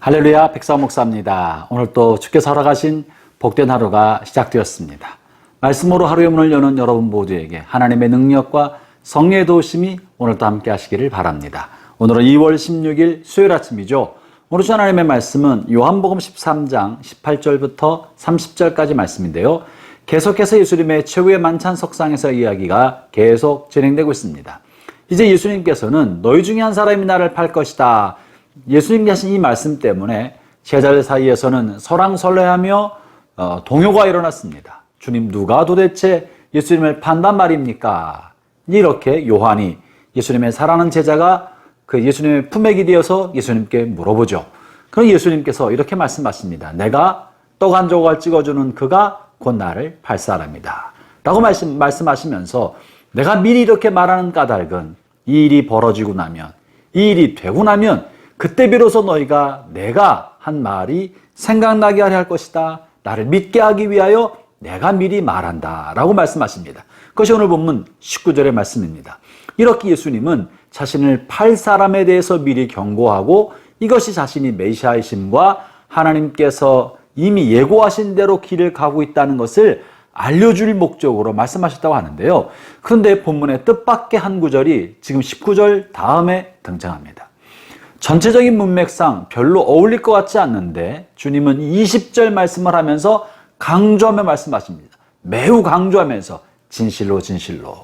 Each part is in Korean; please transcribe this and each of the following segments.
할렐루야, 백사원 목사입니다. 오늘 또 주께서 허락하신 복된 하루가 시작되었습니다. 말씀으로 하루의 문을 여는 여러분 모두에게 하나님의 능력과 성령의 도우심이 오늘도 함께 하시기를 바랍니다. 오늘은 2월 16일 수요일 아침이죠. 오늘 주 하나님의 말씀은 요한복음 13장 18절부터 30절까지 말씀인데요. 계속해서 예수님의 최후의 만찬 석상에서 이야기가 계속 진행되고 있습니다. 이제 예수님께서는 너희 중에 한 사람이 나를 팔 것이다. 예수님이 하신 이 말씀 때문에 제자들 사이에서는 설왕설래하며 동요가 일어났습니다. 주님, 누가 도대체 예수님을 판단 말입니까? 이렇게 요한이, 예수님의 사랑하는 제자가 그 예수님의 품에 기대어서 예수님께 물어보죠. 그럼 예수님께서 이렇게 말씀하십니다. 내가 떡 한 조각 찍어주는 그가 곧 나를 팔 사람이다 라고 말씀하시면서 내가 미리 이렇게 말하는 까닭은 이 일이 벌어지고 나면, 이 일이 되고 나면 그때 비로소 너희가 내가 한 말이 생각나게 하려 할 것이다. 나를 믿게 하기 위하여 내가 미리 말한다 라고 말씀하십니다. 그것이 오늘 본문 19절의 말씀입니다. 이렇게 예수님은 자신을 팔 사람에 대해서 미리 경고하고 이것이 자신이 메시아이심과 하나님께서 이미 예고하신 대로 길을 가고 있다는 것을 알려줄 목적으로 말씀하셨다고 하는데요. 그런데 본문의 뜻밖의 한 구절이 지금 19절 다음에 등장합니다. 전체적인 문맥상 별로 어울릴 것 같지 않는데 주님은 20절 말씀을 하면서 강조하며 말씀하십니다. 매우 강조하면서 진실로 진실로.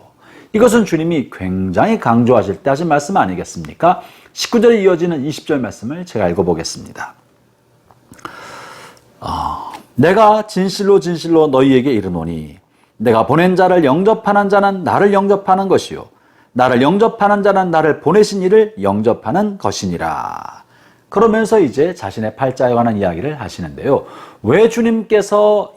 이것은 주님이 굉장히 강조하실 때 하신 말씀 아니겠습니까? 19절에 이어지는 20절 말씀을 제가 읽어보겠습니다. 내가 진실로 진실로 너희에게 이르노니 내가 보낸 자를 영접하는 자는 나를 영접하는 것이요 나를 영접하는 자는 나를 보내신 이를 영접하는 것이니라. 그러면서 이제 자신의 팔자에 관한 이야기를 하시는데요. 왜 주님께서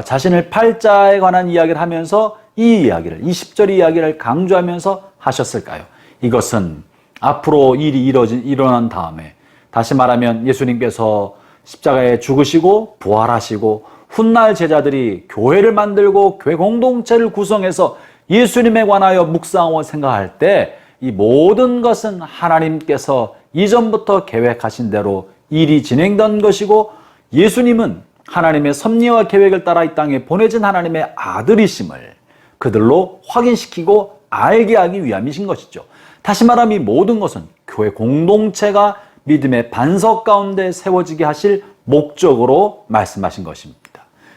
자신을 팔자에 관한 이야기를 하면서 이 이야기를, 20절 이야기를 강조하면서 하셨을까요? 이것은 앞으로 일이 일어난 다음에, 다시 말하면 예수님께서 십자가에 죽으시고 부활하시고 훗날 제자들이 교회를 만들고 교회 공동체를 구성해서 예수님에 관하여 묵상하고 생각할 때 이 모든 것은 하나님께서 이전부터 계획하신 대로 일이 진행된 것이고 예수님은 하나님의 섭리와 계획을 따라 이 땅에 보내진 하나님의 아들이심을 그들로 확인시키고 알게 하기 위함이신 것이죠. 다시 말하면 이 모든 것은 교회 공동체가 믿음의 반석 가운데 세워지게 하실 목적으로 말씀하신 것입니다.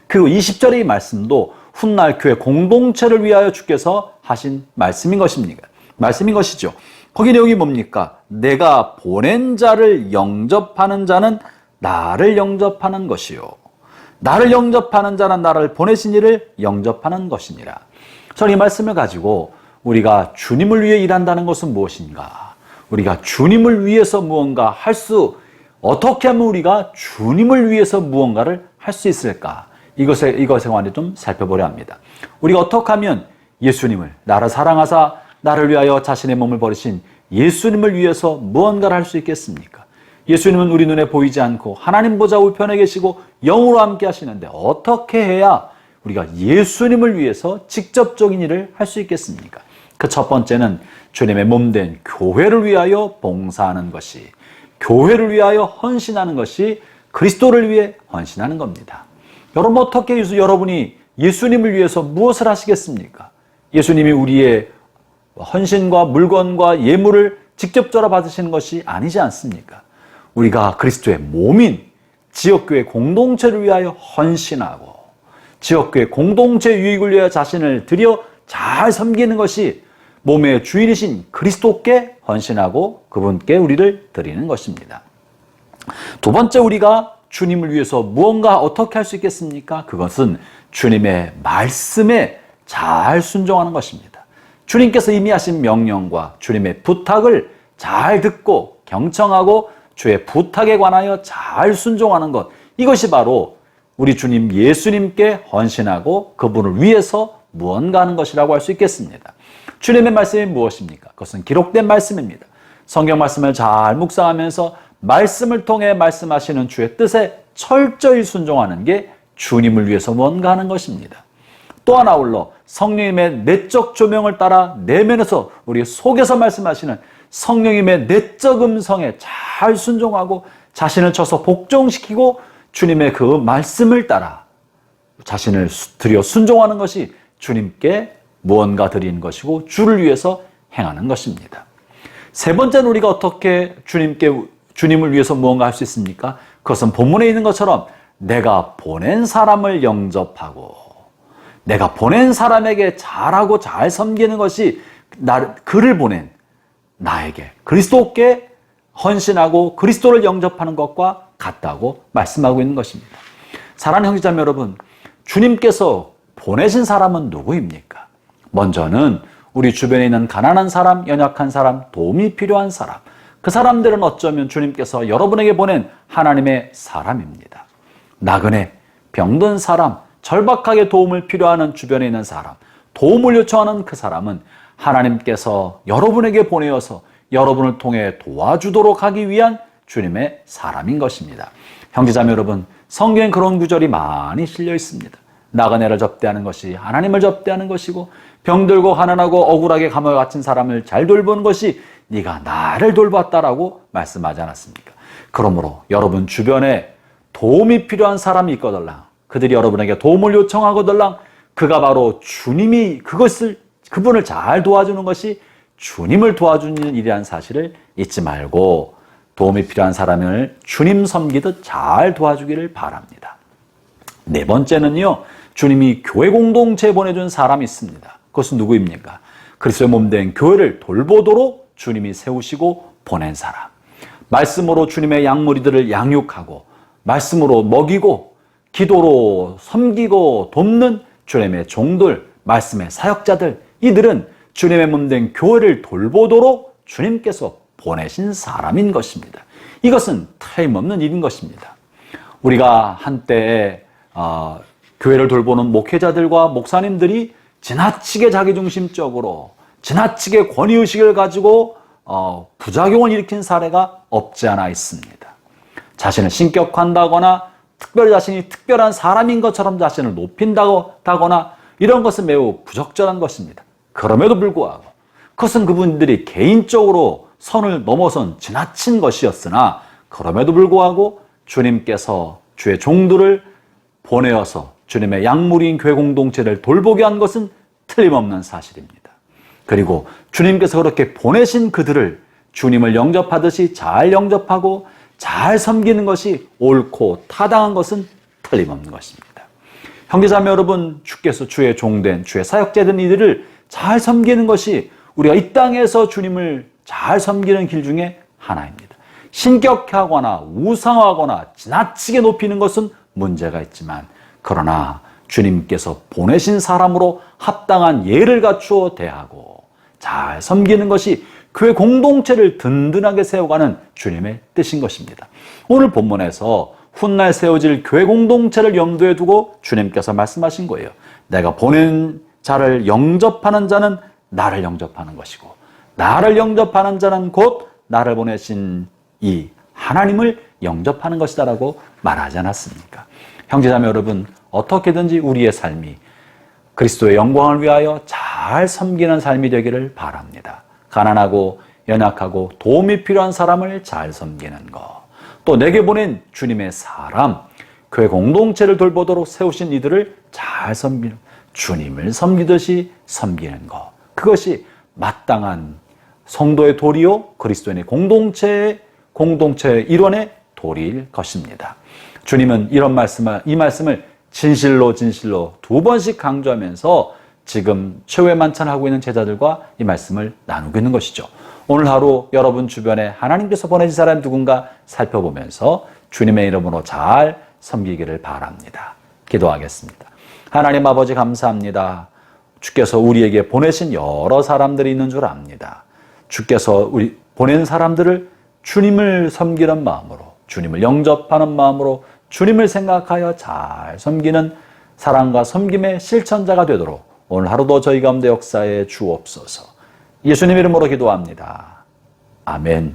그리고 20절의 이 말씀도 훗날 교회 공동체를 위하여 주께서 하신 말씀인 것이죠. 거기 내용이 뭡니까? 내가 보낸 자를 영접하는 자는 나를 영접하는 것이요 나를 영접하는 자는 나를 보내신 이를 영접하는 것이니라. 저는 이 말씀을 가지고 우리가 주님을 위해 일한다는 것은 무엇인가? 우리가 주님을 위해서 무언가 어떻게 하면 우리가 주님을 위해서 무언가를 할 수 있을까? 이것에 관해 좀 살펴보려 합니다. 우리가 어떻게 하면 예수님을, 나를 사랑하사 나를 위하여 자신의 몸을 버리신 예수님을 위해서 무언가를 할 수 있겠습니까? 예수님은 우리 눈에 보이지 않고 하나님 보좌 우편에 계시고 영으로 함께 하시는데 어떻게 해야 우리가 예수님을 위해서 직접적인 일을 할 수 있겠습니까? 그 첫 번째는 주님의 몸된 교회를 위하여 봉사하는 것이, 교회를 위하여 헌신하는 것이 그리스도를 위해 헌신하는 겁니다. 여러분, 어떻게 여러분이 예수님을 위해서 무엇을 하시겠습니까? 예수님이 우리의 헌신과 물건과 예물을 직접적으로 받으시는 것이 아니지 않습니까? 우리가 그리스도의 몸인 지역교회 공동체를 위하여 헌신하고 지역교회 공동체 유익을 위하여 자신을 들여 잘 섬기는 것이 몸의 주인이신 그리스도께 헌신하고 그분께 우리를 드리는 것입니다. 두 번째, 우리가 주님을 위해서 무언가 어떻게 할 수 있겠습니까? 그것은 주님의 말씀에 잘 순종하는 것입니다. 주님께서 이미 하신 명령과 주님의 부탁을 잘 듣고 경청하고 주의 부탁에 관하여 잘 순종하는 것, 이것이 바로 우리 주님 예수님께 헌신하고 그분을 위해서 무언가 하는 것이라고 할 수 있겠습니다. 주님의 말씀이 무엇입니까? 그것은 기록된 말씀입니다. 성경 말씀을 잘 묵상하면서 말씀을 통해 말씀하시는 주의 뜻에 철저히 순종하는 게 주님을 위해서 무언가 하는 것입니다. 또 하나 아울러 성령님의 내적 조명을 따라 내면에서 우리 속에서 말씀하시는 성령님의 내적 음성에 잘 순종하고 자신을 쳐서 복종시키고 주님의 그 말씀을 따라 자신을 드려 순종하는 것이 주님께 무언가 드리는 것이고 주를 위해서 행하는 것입니다. 세 번째는 우리가 어떻게 주님을 위해서 무언가 할 수 있습니까? 그것은 본문에 있는 것처럼 내가 보낸 사람을 영접하고 내가 보낸 사람에게 잘하고 잘 섬기는 것이 그를 보낸 나에게 그리스도께 헌신하고 그리스도를 영접하는 것과 같다고 말씀하고 있는 것입니다. 사랑하는 형제자매 여러분, 주님께서 보내신 사람은 누구입니까? 먼저는 우리 주변에 있는 가난한 사람, 연약한 사람, 도움이 필요한 사람, 그 사람들은 어쩌면 주님께서 여러분에게 보낸 하나님의 사람입니다. 나그네, 병든 사람, 절박하게 도움을 필요하는 주변에 있는 사람, 도움을 요청하는 그 사람은 하나님께서 여러분에게 보내어서 여러분을 통해 도와주도록 하기 위한 주님의 사람인 것입니다. 형제자매 여러분, 성경에 그런 구절이 많이 실려 있습니다. 나그네를 접대하는 것이 하나님을 접대하는 것이고 병들고 가난하고 억울하게 감옥에 갇힌 사람을 잘 돌보는 것이 네가 나를 돌봤다라고 말씀하지 않았습니까? 그러므로 여러분 주변에 도움이 필요한 사람이 있거들랑 그들이 여러분에게 도움을 요청하거들랑 그가 바로 주님이 그분을 잘 도와주는 것이 주님을 도와주는 일이라는 사실을 잊지 말고 도움이 필요한 사람을 주님 섬기듯 잘 도와주기를 바랍니다. 네 번째는요, 주님이 교회 공동체에 보내준 사람이 있습니다. 그것은 누구입니까? 그리스도의 몸된 교회를 돌보도록 주님이 세우시고 보낸 사람. 말씀으로 주님의 양무리들을 양육하고 말씀으로 먹이고 기도로 섬기고 돕는 주님의 종들, 말씀의 사역자들, 이들은 주님의 몸된 교회를 돌보도록 주님께서 보내신 사람인 것입니다. 이것은 틀림없는 일인 것입니다. 우리가 한때 교회를 돌보는 목회자들과 목사님들이 지나치게 자기중심적으로 지나치게 권위의식을 가지고 부작용을 일으킨 사례가 없지 않아 있습니다. 자신을 신격화한다거나 특별히 자신이 특별한 사람인 것처럼 자신을 높인다거나 이런 것은 매우 부적절한 것입니다. 그럼에도 불구하고 그것은 그분들이 개인적으로 선을 넘어선 지나친 것이었으나 그럼에도 불구하고 주님께서 주의 종들을 보내어서 주님의 양무리인 교회 공동체를 돌보게 한 것은 틀림없는 사실입니다. 그리고 주님께서 그렇게 보내신 그들을 주님을 영접하듯이 잘 영접하고 잘 섬기는 것이 옳고 타당한 것은 틀림없는 것입니다. 형제자매 여러분, 주께서 주의 종된 주의 사역자된 이들을 잘 섬기는 것이 우리가 이 땅에서 주님을 잘 섬기는 길 중에 하나입니다. 신격하거나 우상하거나 지나치게 높이는 것은 문제가 있지만 그러나 주님께서 보내신 사람으로 합당한 예를 갖추어 대하고 잘 섬기는 것이 교회 공동체를 든든하게 세워가는 주님의 뜻인 것입니다. 오늘 본문에서 훗날 세워질 교회 공동체를 염두에 두고 주님께서 말씀하신 거예요. 내가 보낸 자를 영접하는 자는 나를 영접하는 것이고 나를 영접하는 자는 곧 나를 보내신 이 하나님을 영접하는 것이다라고 말하지 않았습니까? 형제자매 여러분, 어떻게든지 우리의 삶이 그리스도의 영광을 위하여 잘 섬기는 삶이 되기를 바랍니다. 가난하고 연약하고 도움이 필요한 사람을 잘 섬기는 것, 또 내게 보낸 주님의 사람, 교회 공동체를 돌보도록 세우신 이들을 잘 섬기는, 주님을 섬기듯이 섬기는 것, 그것이 마땅한 성도의 도리요 그리스도인의 공동체의 일원의 도리일 것입니다. 주님은 이 말씀을 진실로 두 번씩 강조하면서 지금 최후의 만찬을 하고 있는 제자들과 이 말씀을 나누고 있는 것이죠. 오늘 하루 여러분 주변에 하나님께서 보내신 사람이 누군가 살펴보면서 주님의 이름으로 잘 섬기기를 바랍니다. 기도하겠습니다. 하나님 아버지 감사합니다. 주께서 우리에게 보내신 여러 사람들이 있는 줄 압니다. 주께서 보낸 사람들을 주님을 섬기는 마음으로, 주님을 영접하는 마음으로, 주님을 생각하여 잘 섬기는 사랑과 섬김의 실천자가 되도록 오늘 하루도 저희 가운데 역사에 주옵소서. 예수님 이름으로 기도합니다. 아멘.